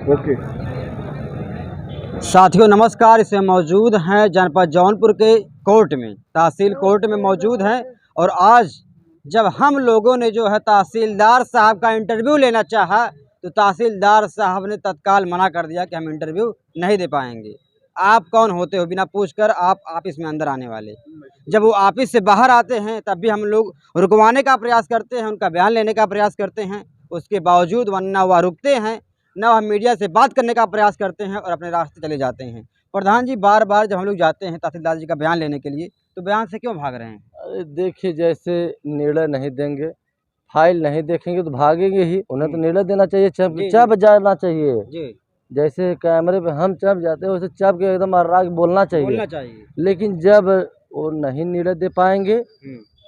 Okay. साथियों नमस्कार, इसमें मौजूद हैं जनपद जौनपुर के कोर्ट में, तहसील कोर्ट में मौजूद हैं। और आज जब हम लोगों ने जो है तहसीलदार साहब का इंटरव्यू लेना चाहा तो तहसीलदार साहब ने तत्काल मना कर दिया कि हम इंटरव्यू नहीं दे पाएंगे। आप कौन होते हो बिना पूछकर आप ऑफिस में अंदर आने वाले? जब वो ऑफिस से बाहर आते हैं तब भी हम लोग रुकवाने का प्रयास करते हैं, उनका बयान लेने का प्रयास करते हैं। उसके बावजूद वरना वह रुकते हैं, न हम मीडिया से बात करने का प्रयास करते हैं और अपने रास्ते चले जाते हैं। प्रधान जी, बार बार जब हम लोग जाते हैं तहसीलदार जी का बयान लेने के लिए तो बयान से क्यों भाग रहे हैं? अरे देखिए, जैसे निर्णय नहीं देंगे, फाइल नहीं देखेंगे तो भागेंगे ही। उन्हें तो निर्णय देना चाहिए, चप जाना चाहिए। जी, जैसे कैमरे पे हम चप जाते हैं वैसे चप के एकदम अर्राग बोलना चाहिए। लेकिन जब वो नहीं निर्णय दे पाएंगे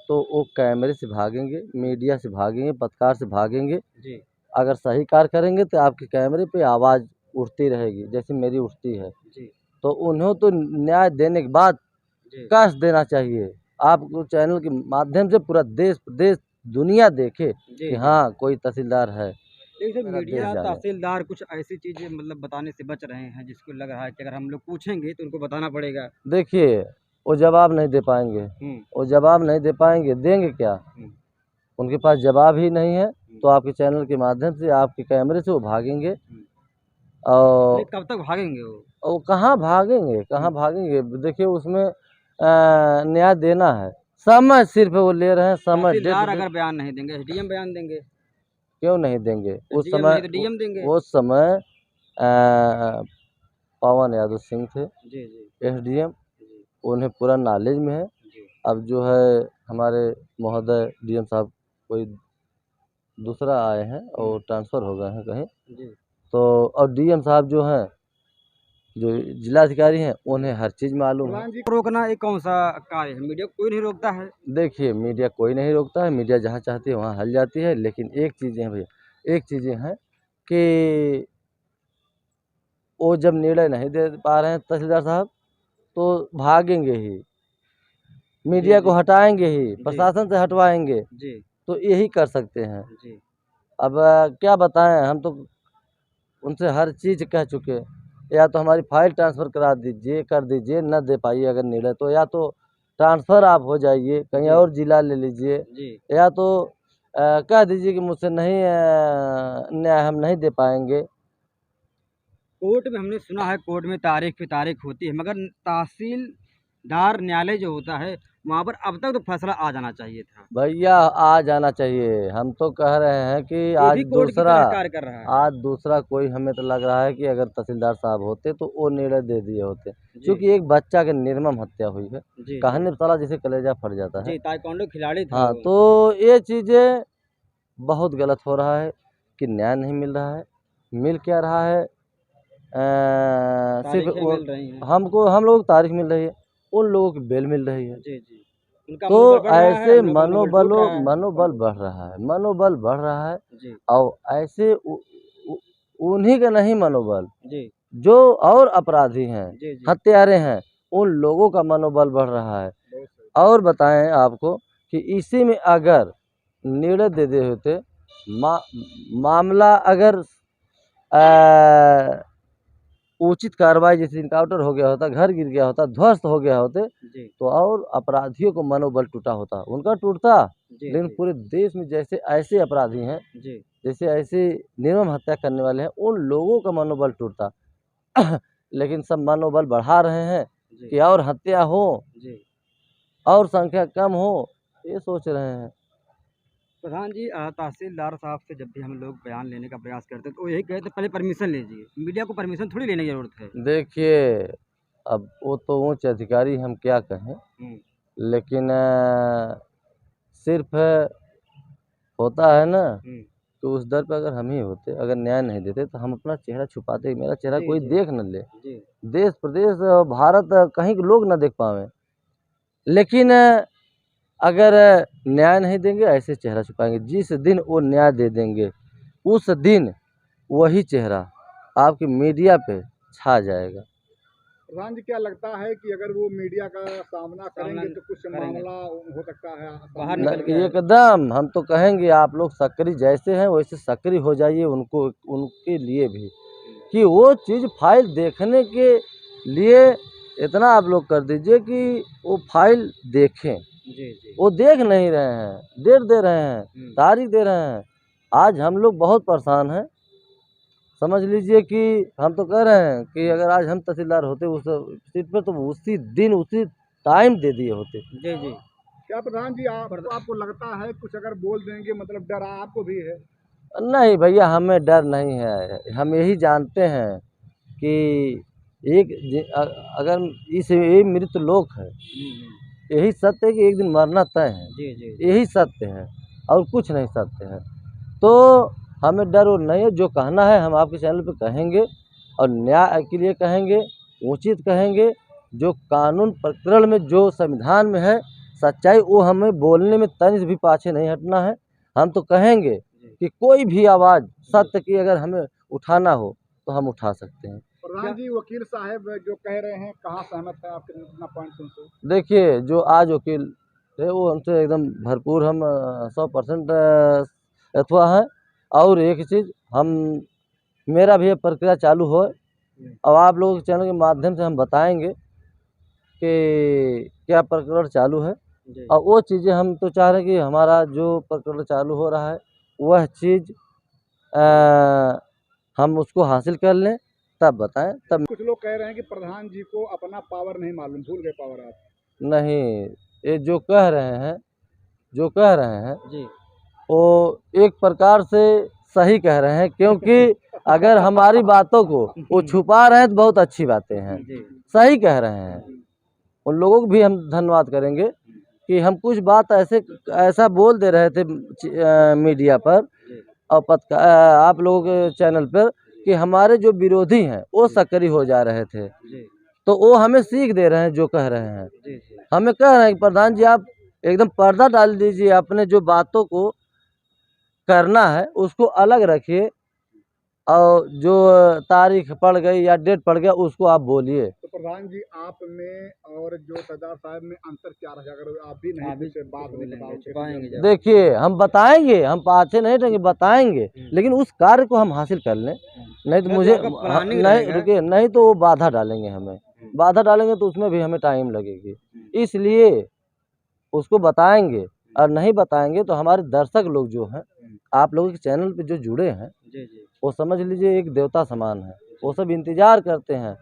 तो वो कैमरे से भागेंगे, मीडिया से भागेंगे, पत्रकार से भागेंगे। जी, अगर सही कार्य करेंगे तो आपके कैमरे पे आवाज़ उठती रहेगी, जैसे मेरी उठती है। जी, तो उन्हें तो न्याय देने के बाद जी, कस देना चाहिए। आपको चैनल के माध्यम से पूरा देश प्रदेश दुनिया देखे जी, कि हाँ, कोई तहसीलदार है। लेकिन मेरा मीडिया देश जाने। तहसीलदार कुछ ऐसी चीज़ें मतलब बताने से बच रहे हैं जिसको लग रहा है कि अगर हम लोग पूछेंगे तो उनको बताना पड़ेगा। देखिए, वो जवाब नहीं दे पाएंगे। वो जवाब नहीं दे पाएंगे, देंगे क्या? उनके पास जवाब ही नहीं है। तो आपके चैनल के माध्यम से, आपके कैमरे से वो भागेंगे। और कब तक भागेंगे वो? वो कहाँ भागेंगे, कहाँ भागेंगे? देखिए, उसमें न्याय देना है। समय सिर्फ वो ले रहे हैं, समय तहसीलदार अगर बयान नहीं देंगे एसडीएम बयान देंगे। क्यों नहीं देंगे? उस एसडीएम समय नहीं तो डीएम देंगे। वो समय पवन यादव सिंह थे जी, जी, एसडीएम। जी, उन्हें पूरा नॉलेज में है। जी, अब जो है हमारे महोदय डीएम साहब कोई दूसरा आए हैं और ट्रांसफ़र हो गए हैं कहीं। जी। तो और डीएम साहब जो हैं, जो जिलाधिकारी हैं, उन्हें हर चीज़ मालूम है। प्रधान जी को रोकना एक कौन सा कार्य है? मीडिया को कोई नहीं रोकता है। देखिए, मीडिया कोई नहीं रोकता है, मीडिया जहाँ चाहती है वहाँ हल जाती है। लेकिन एक चीज़ें हैं भैया, एक चीज़ें हैं कि वो जब निर्णय नहीं दे पा रहे हैं तहसीलदार साहब, तो भागेंगे ही, मीडिया को हटाएँगे ही, प्रशासन से हटवाएँगे। जी, तो यही कर सकते हैं। जी, अब क्या बताएँ, हम तो उनसे हर चीज़ कह चुके। या तो हमारी फ़ाइल ट्रांसफ़र करा दीजिए, कर दीजिए, न दे पाइए अगर निर्णय तो या तो ट्रांसफ़र आप हो जाइए, कहीं और ज़िला ले लीजिए। जी। या तो कह दीजिए कि मुझसे नहीं न्याय हम नहीं दे पाएँगे। कोर्ट में हमने सुना है कोर्ट में तारीख पे तारीख होती है, मगर तहसीलदार न्यायालय जो होता है वहाँ पर अब तक तो फैसला आ जाना चाहिए था। भैया आ जाना चाहिए। हम तो कह रहे हैं कि ये आज भी कोर्ट की दूसरा तरह कार्य कर रहा है। आज दूसरा कोई, हमें तो लग रहा है कि अगर तहसीलदार साहब होते तो वो निर्णय दे दिए होते। जी, क्योंकि एक बच्चा की निर्मम हत्या हुई है। जी, कहने पे साला जैसे कलेजा फट जाता है। जी, ताइक्वांडो खिलाड़ी था हाँ, वो। तो ये चीज़ें बहुत गलत हो रहा है कि न्याय नहीं मिल रहा है। मिल क्या रहा है? सिर्फ तारीखें मिल रही हैं। हम लोगों को तारीख मिल रही है, उन लोगों की बेल मिल रही है। जी, जी। उनका तो मनोबल बढ़ रहा है, ऐसे हम लोग का मनोबल टूट रहा है। मनोबल बढ़ रहा है, मनोबल बढ़ रहा है। जी, और ऐसे उ उन्हीं का नहीं मनोबल, जी, जो और अपराधी हैं, जी, जी। हत्यारे हैं, उन लोगों का मनोबल बढ़ रहा है। बहुत सही। और बताएँ आपको कि इसी में अगर निर्णय दे दिए होते, मा मामला अगर उचित कार्रवाई, जैसे इनकाउंटर हो गया होता, घर गिर गया होता, ध्वस्त हो गया होते, जी, तो और अपराधियों को मनोबल टूटा होता। उनका टूटता, जी, लेकिन जी, पूरे देश में जैसे ऐसे अपराधी हैं, जी, जैसे ऐसे निर्मम हत्या करने वाले हैं, उन लोगों का मनोबल टूटता। लेकिन सब मनोबल बढ़ा रहे हैं जी, कि और हत्या हो, जी। और संख्या कम हो, ये सोच रहे हैं। प्रधान जी, तहसीलदार साहब से जब भी हम लोग बयान लेने का प्रयास करते हैं तो वो यही कहते हैं पहले परमिशन लीजिए। मीडिया को परमिशन थोड़ी लेने की ज़रूरत है। देखिए, अब वो तो उच्च अधिकारी, हम क्या कहें, हुँ, लेकिन सिर्फ़ होता है ना हुँ। कि उस दर पे अगर हम ही होते, अगर न्याय नहीं देते, तो हम अपना चेहरा छुपाते, मेरा चेहरा जी, कोई जी, देख न ले। जी, देश प्रदेश भारत कहीं के लोग न देख पावें। लेकिन अगर न्याय नहीं देंगे, ऐसे चेहरा छुपाएँगे। जिस दिन वो न्याय दे देंगे, उस दिन वही चेहरा आपकी मीडिया पे छा जाएगा। प्रधान जी, क्या लगता है कि अगर वो मीडिया का सामना करेंगे तो कुछ करेंगे। मामला हो सकता है बाहर सामने न निकल के आएगा? आएगा। एकदम, हम तो कहेंगे आप लोग सक्रिय जैसे हैं वैसे सक्रिय हो जाइए, उनको उनके लिए भी। कि वो चीज़ फाइल देखने के लिए इतना आप लोग कर दीजिए कि वो फाइल देखें। जी जी। वो देख नहीं रहे हैं, डेट दे रहे हैं, तारीख दे रहे हैं। आज हम लोग बहुत परेशान हैं। समझ लीजिए कि हम तो कह रहे हैं कि अगर आज हम तहसीलदार होते उस सीट पर तो उसी दिन उसी टाइम दे दिए होते। जी जी। क्या प्रधान जी आपको लगता है कुछ अगर बोल देंगे मतलब डर आपको भी है? नहीं भैया, हमें डर नहीं है। हम यही जानते हैं कि अगर इस ये मृत लोक है, यही सत्य है कि एक दिन मरना तय है। जी जी। यही सत्य है और कुछ नहीं सत्य है। तो हमें डर और नहीं है। जो कहना है हम आपके चैनल पे कहेंगे और न्याय के लिए कहेंगे, उचित कहेंगे। जो कानून प्रकरण में जो संविधान में है सच्चाई, वो हमें बोलने में तनिक भी पाछे नहीं हटना है। हम तो कहेंगे कि कोई भी आवाज़ सत्य की अगर हमें उठाना हो तो हम उठा सकते हैं। प्रधान जी वकील साहब जो कह रहे हैं कहाँ सहमत है आपके अपना पॉइंट सुन से? देखिए, जो आज वकील थे वो हमसे एकदम भरपूर हम 100% अथवा हैं। और एक चीज़ हम मेरा भी ये प्रक्रिया चालू हो और आप लोगों के चैनल के माध्यम से हम बताएंगे कि क्या प्रकरण चालू है। और वो चीज़ें हम तो चाह रहे हैं कि हमारा जो प्रकरण चालू हो रहा है वह चीज़ हम उसको हासिल कर लें तब बताएं। तब कुछ लोग कह रहे हैं कि प्रधान जी को अपना पावर नहीं मालूम, भूल गए पावर आप। नहीं, ये जो कह रहे हैं जी वो एक प्रकार से सही कह रहे हैं, क्योंकि अगर हमारी बातों को वो छुपा रहे हैं तो बहुत अच्छी बातें हैं। जी। सही कह रहे हैं। उन लोगों को भी हम धन्यवाद करेंगे कि हम कुछ बात ऐसा बोल दे रहे थे मीडिया पर और आप लोगों के चैनल पर कि हमारे जो विरोधी हैं वो सक्रिय हो जा रहे थे। तो वो हमें सीख दे रहे हैं जो कह रहे हैं। हमें कह रहे हैं कि प्रधान जी आप एकदम पर्दा डाल दीजिए, अपने जो बातों को करना है उसको अलग रखिए और जो तारीख पड़ गई या डेट पड़ गया उसको आप बोलिए। तो प्रधान जी आप में और जो सरदार साहब में अंतर क्या रहा? अगर आप भी नहीं कुछ बात नहीं बताओगे? देखिए, हम बताएंगे, हम पाछे नहीं रहेंगे, बताएंगे, लेकिन उस कार्य को हम हासिल कर लें। नहीं तो मुझे नहीं रुकिए, नहीं तो वो बाधा डालेंगे हमें। बाधा डालेंगे तो उसमें भी हमें टाइम लगेगी। इसलिए उसको बताएंगे और नहीं बताएंगे तो हमारे दर्शक लोग जो हैं आप लोगों के चैनल पे जो जुड़े हैं वो समझ लीजिए एक देवता समान है। वो सब इंतज़ार करते हैं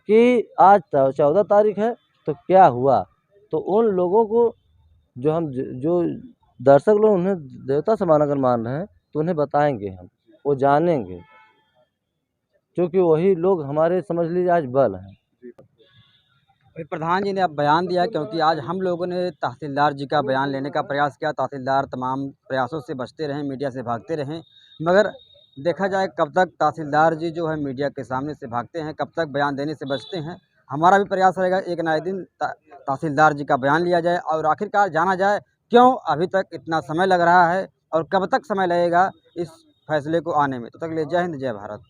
कि आज 14 तारीख है तो क्या हुआ। तो उन लोगों को जो दर्शक लोग उन्हें देवता समान अगर मान रहे हैं तो उन्हें बताएंगे हम, वो जानेंगे, क्योंकि वही लोग हमारे समझ लीजिए आज बल हैं। अभी प्रधान जी ने अब बयान दिया, क्योंकि आज हम लोगों ने तहसीलदार जी का बयान लेने का प्रयास किया। तहसीलदार तमाम प्रयासों से बचते रहें, मीडिया से भागते रहें, मगर देखा जाए कब तक तहसीलदार जी जो है मीडिया के सामने से भागते हैं, कब तक बयान देने से बचते हैं। हमारा भी प्रयास रहेगा एक ना एक दिन तहसीलदार जी का बयान लिया जाए और आखिरकार जाना जाए क्यों अभी तक इतना समय लग रहा है और कब तक समय लगेगा इस फैसले को आने में। तो तक ले जय हिंद, जय भारत।